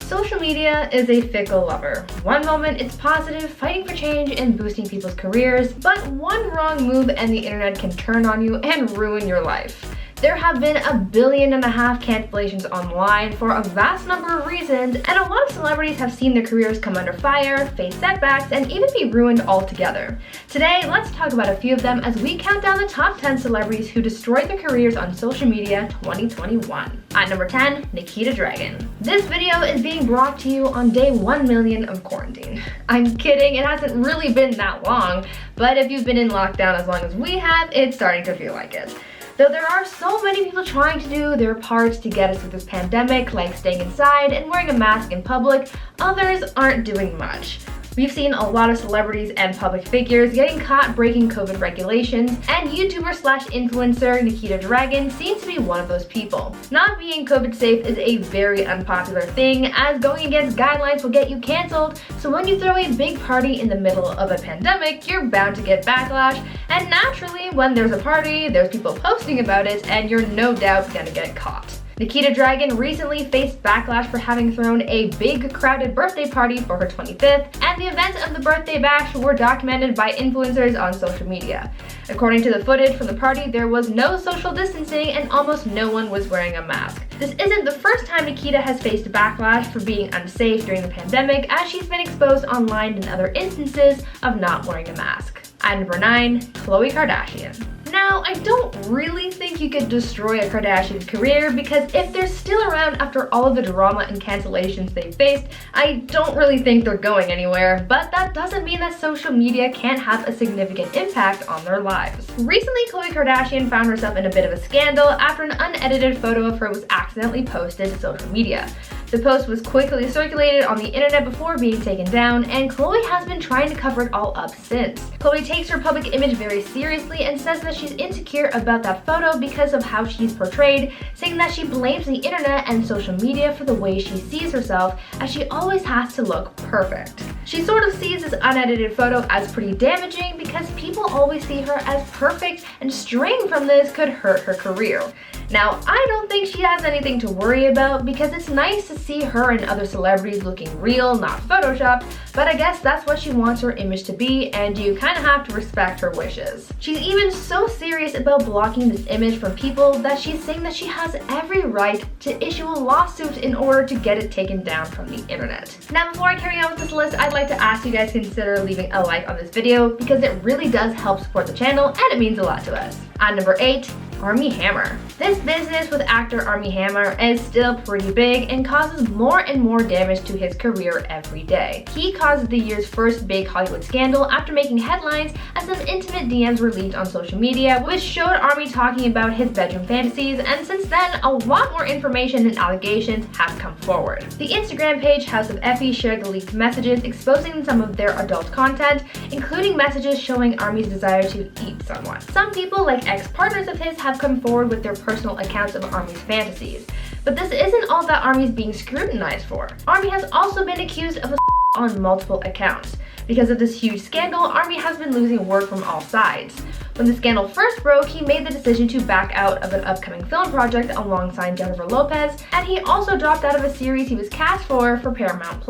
Social media is a fickle lover. One moment it's positive, fighting for change and boosting people's careers, but one wrong move and the internet can turn on you and ruin your life. There have been 1.5 billion cancellations online for a vast number of reasons, and a lot of celebrities have seen their careers come under fire, face setbacks, and even be ruined altogether. Today, let's talk about a few of them as we count down the top 10 celebrities who destroyed their careers on social media 2021. At number 10, Nikita Dragon. This video is being brought to you on day 1 million of quarantine. I'm kidding, it hasn't really been that long, but if you've been in lockdown as long as we have, it's starting to feel like it. Though there are so many people trying to do their parts to get us through this pandemic, like staying inside and wearing a mask in public, others aren't doing much. We've seen a lot of celebrities and public figures getting caught breaking COVID regulations, and YouTuber/influencer Nikita Dragon seems to be one of those people. Not being COVID safe is a very unpopular thing, as going against guidelines will get you canceled, so when you throw a big party in the middle of a pandemic, you're bound to get backlash, and naturally, when there's a party, there's people posting about it, and you're no doubt gonna get caught. Nikita Dragon recently faced backlash for having thrown a big crowded birthday party for her 25th, and the events of the birthday bash were documented by influencers on social media. According to the footage from the party, there was no social distancing and almost no one was wearing a mask. This isn't the first time Nikita has faced backlash for being unsafe during the pandemic, as she's been exposed online in other instances of not wearing a mask. At number 9, Khloe Kardashian. Now, I don't really think you could destroy a Kardashian's career, because if they're still around after all of the drama and cancellations they've faced, I don't really think they're going anywhere, but that doesn't mean that social media can't have a significant impact on their lives. Recently, Khloe Kardashian found herself in a bit of a scandal after an unedited photo of her was accidentally posted to social media. The post was quickly circulated on the internet before being taken down, and Khloe has been trying to cover it all up since. Khloe takes her public image very seriously and says that she's insecure about that photo because of how she's portrayed, saying that she blames the internet and social media for the way she sees herself, as she always has to look perfect. She sort of sees this unedited photo as pretty damaging because people always see her as perfect, and straying from this could hurt her career. Now, I don't think she has anything to worry about, because it's nice to see her and other celebrities looking real, not photoshopped, but I guess that's what she wants her image to be, and you kind of have to respect her wishes. She's even so serious about blocking this image from people that she's saying that she has every right to issue a lawsuit in order to get it taken down from the internet. Now, before I carry on with this list, I'd like to ask you guys to consider leaving a like on this video, because it really does help support the channel and it means a lot to us. At number 8, Armie Hammer. This business with actor Armie Hammer is still pretty big and causes more and more damage to his career every day. He caused the year's first big Hollywood scandal after making headlines as some intimate DMs were leaked on social media, which showed Armie talking about his bedroom fantasies, and since then, a lot more information and allegations have come forward. The Instagram page House of Effie shared the leaked messages exposing some of their adult content, including messages showing Armie's desire to eat someone. Some people, like ex-partners of his, have come forward with their personal accounts of Armie's fantasies. But this isn't all that Armie's being scrutinized for. Armie has also been accused of on multiple accounts. Because of this huge scandal, Armie has been losing work from all sides. When the scandal first broke, he made the decision to back out of an upcoming film project alongside Jennifer Lopez, and he also dropped out of a series he was cast for Paramount+.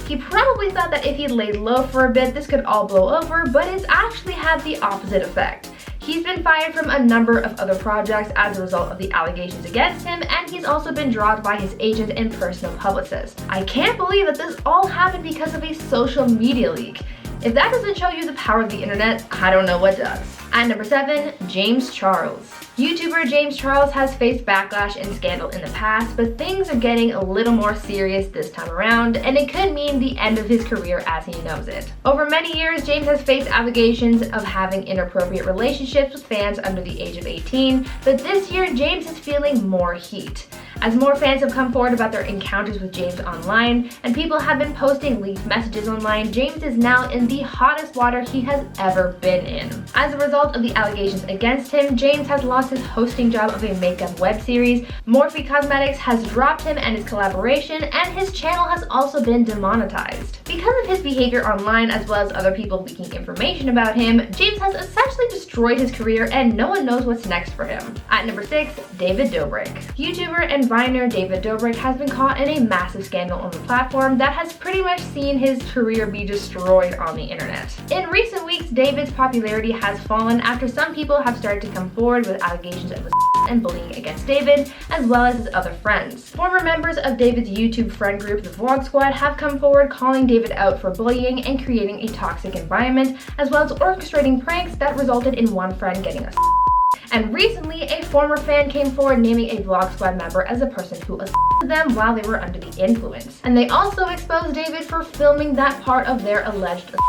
He probably thought that if he laid low for a bit, this could all blow over, but it's actually had the opposite effect. He's been fired from a number of other projects as a result of the allegations against him, and he's also been dropped by his agent and personal publicist. I can't believe that this all happened because of a social media leak. If that doesn't show you the power of the internet, I don't know what does. At number 7, James Charles. YouTuber James Charles has faced backlash and scandal in the past, but things are getting a little more serious this time around, and it could mean the end of his career as he knows it. Over many years, James has faced allegations of having inappropriate relationships with fans under the age of 18, but this year, James is feeling more heat. As more fans have come forward about their encounters with James online, and people have been posting leaked messages online, James is now in the hottest water he has ever been in. As a result of the allegations against him, James has lost his hosting job of a makeup web series, Morphe Cosmetics has dropped him and his collaboration, and his channel has also been demonetized. Because of his behavior online as well as other people leaking information about him, James has essentially destroyed his career and no one knows what's next for him. At number 6, David Dobrik. YouTuber and Viner David Dobrik has been caught in a massive scandal on the platform that has pretty much seen his career be destroyed on the internet. In recent weeks, David's popularity has fallen after some people have started to come forward with allegations of and bullying against David, as well as his other friends. Former members of David's YouTube friend group, the Vlog Squad, have come forward calling David out for bullying and creating a toxic environment, as well as orchestrating pranks that resulted in one friend getting a And recently, a former fan came forward naming a Vlog Squad member as a person who assaulted them while they were under the influence. And they also exposed David for filming that part of their alleged assault.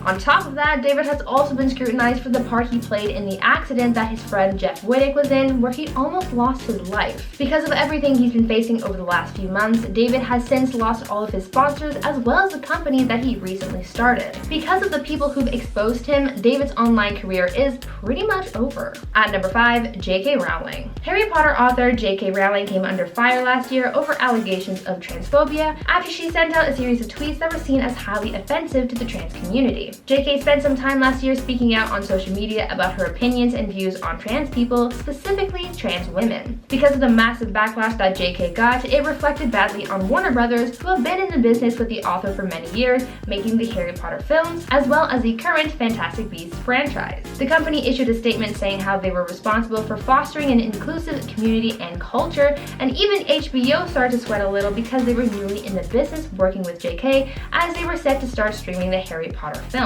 On top of that, David has also been scrutinized for the part he played in the accident that his friend Jeff Wittick was in, where he almost lost his life. Because of everything he's been facing over the last few months, David has since lost all of his sponsors as well as the company that he recently started. Because of the people who've exposed him, David's online career is pretty much over. At number 5, J.K. Rowling. Harry Potter author J.K. Rowling came under fire last year over allegations of transphobia after she sent out a series of tweets that were seen as highly offensive to the trans community. JK spent some time last year speaking out on social media about her opinions and views on trans people, specifically trans women. Because of the massive backlash that JK got, it reflected badly on Warner Brothers, who have been in the business with the author for many years, making the Harry Potter films, as well as the current Fantastic Beasts franchise. The company issued a statement saying how they were responsible for fostering an inclusive community and culture, and even HBO started to sweat a little because they were newly in the business working with JK as they were set to start streaming the Harry Potter films.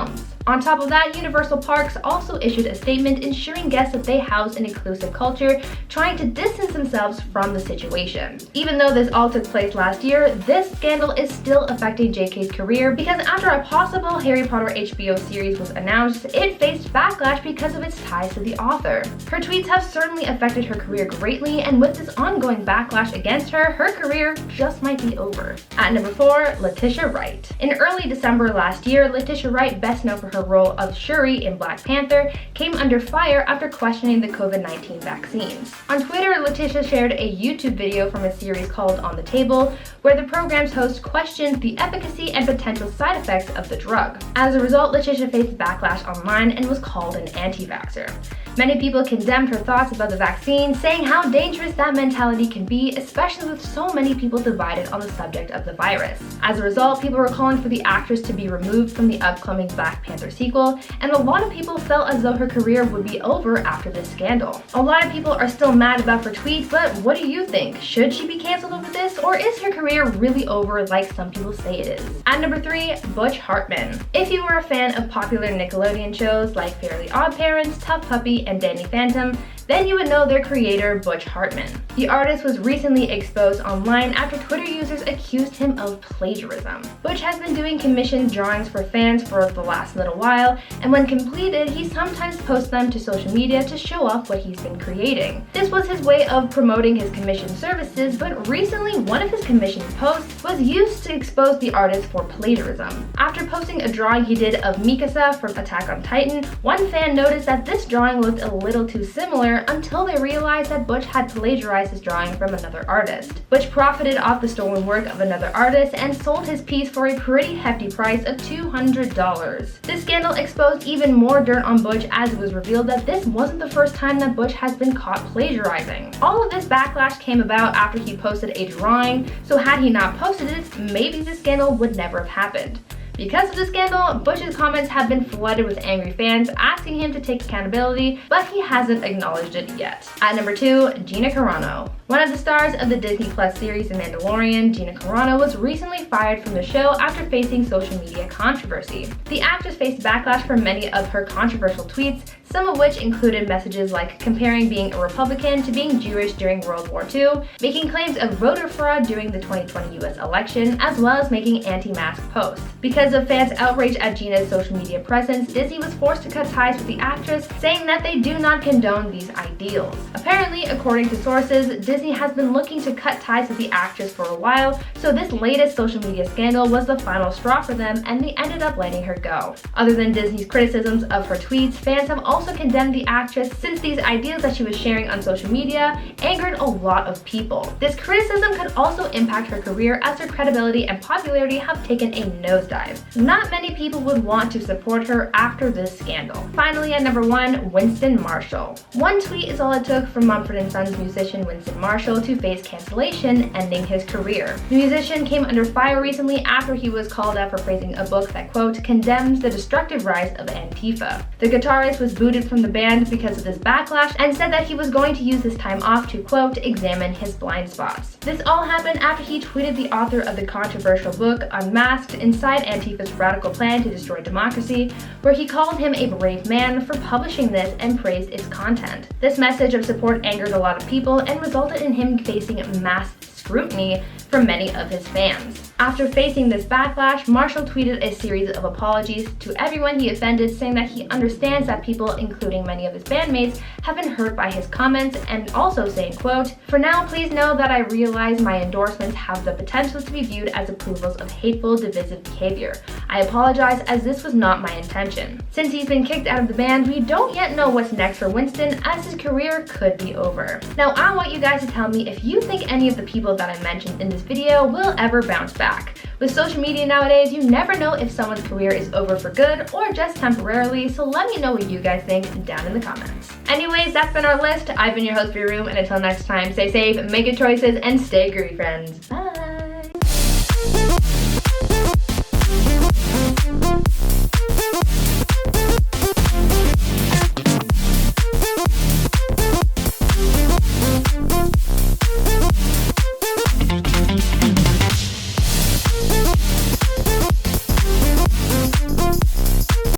On top of that, Universal Parks also issued a statement ensuring guests that they house an inclusive culture, trying to distance themselves from the situation. Even though this all took place last year, this scandal is still affecting JK's career because after a possible Harry Potter HBO series was announced, it faced backlash because of its ties to the author. Her tweets have certainly affected her career greatly, and with this ongoing backlash against her, her career just might be over. At number 4, Letitia Wright. In early December last year, Letitia Wright, best known for her role of Shuri in Black Panther, came under fire after questioning the COVID-19 vaccines. On Twitter, Letitia shared a YouTube video from a series called On the Table, where the program's host questioned the efficacy and potential side effects of the drug. As a result, Letitia faced backlash online and was called an anti-vaxxer. Many people condemned her thoughts about the vaccine, saying how dangerous that mentality can be, especially with so many people divided on the subject of the virus. As a result, people were calling for the actress to be removed from the upcoming Black Panther sequel, and a lot of people felt as though her career would be over after this scandal. A lot of people are still mad about her tweets, but what do you think? Should she be canceled over this, or is her career really over like some people say it is? At number 3, Butch Hartman. If you were a fan of popular Nickelodeon shows like Fairly Odd Parents, Tough Puppy, and Danny Phantom, then you would know their creator, Butch Hartman. The artist was recently exposed online after Twitter users accused him of plagiarism. Butch has been doing commissioned drawings for fans for the last little while, and when completed, he sometimes posts them to social media to show off what he's been creating. This was his way of promoting his commissioned services, but recently one of his commissioned posts was used to expose the artist for plagiarism. After posting a drawing he did of Mikasa from Attack on Titan, one fan noticed that this drawing looked a little too similar until they realized that Butch had plagiarized his drawing from another artist. Butch profited off the stolen work of another artist and sold his piece for a pretty hefty price of $200. This scandal exposed even more dirt on Butch as it was revealed that this wasn't the first time that Butch has been caught plagiarizing. All of this backlash came about after he posted a drawing, so had he not posted it, maybe this scandal would never have happened. Because of the scandal, Butch's comments have been flooded with angry fans asking him to take accountability, but he hasn't acknowledged it yet. At number 2, Gina Carano. One of the stars of the Disney Plus series The Mandalorian, Gina Carano, was recently fired from the show after facing social media controversy. The actress faced backlash for many of her controversial tweets, some of which included messages like comparing being a Republican to being Jewish during World War II, making claims of voter fraud during the 2020 US election, as well as making anti-mask posts. Because Because of fans' outrage at Gina's social media presence, Disney was forced to cut ties with the actress, saying that they do not condone these ideals. Apparently, according to sources, Disney has been looking to cut ties with the actress for a while, so this latest social media scandal was the final straw for them, and they ended up letting her go. Other than Disney's criticisms of her tweets, fans have also condemned the actress since these ideas that she was sharing on social media angered a lot of people. This criticism could also impact her career as her credibility and popularity have taken a nosedive. Not many people would want to support her after this scandal. Finally, at number 1, Winston Marshall. One tweet is all it took for Mumford & Sons musician Winston Marshall to face cancellation, ending his career. The musician came under fire recently after he was called out for praising a book that, quote, condemns the destructive rise of Antifa. The guitarist was booted from the band because of this backlash and said that he was going to use this time off to, quote, examine his blind spots. This all happened after he tweeted the author of the controversial book Unmasked Inside Antifa's Radical Plan to Destroy Democracy, where he called him a brave man for publishing this and praised its content. This message of support angered a lot of people and resulted in him facing mass scrutiny from many of his fans. After facing this backlash, Marshall tweeted a series of apologies to everyone he offended, saying that he understands that people, including many of his bandmates, have been hurt by his comments, and also saying, quote, for now, please know that I realize my endorsements have the potential to be viewed as approvals of hateful, divisive behavior. I apologize as this was not my intention. Since he's been kicked out of the band, we don't yet know what's next for Winston, as his career could be over. Now, I want you guys to tell me if you think any of the people that I mentioned in this video will ever bounce back. With social media nowadays, you never know if someone's career is over for good or just temporarily, so let me know what you guys think down in the comments. Anyways, that's been our list. I've been your host, Room, and until next time, stay safe, make good choices, and stay groovy, friends. Bye!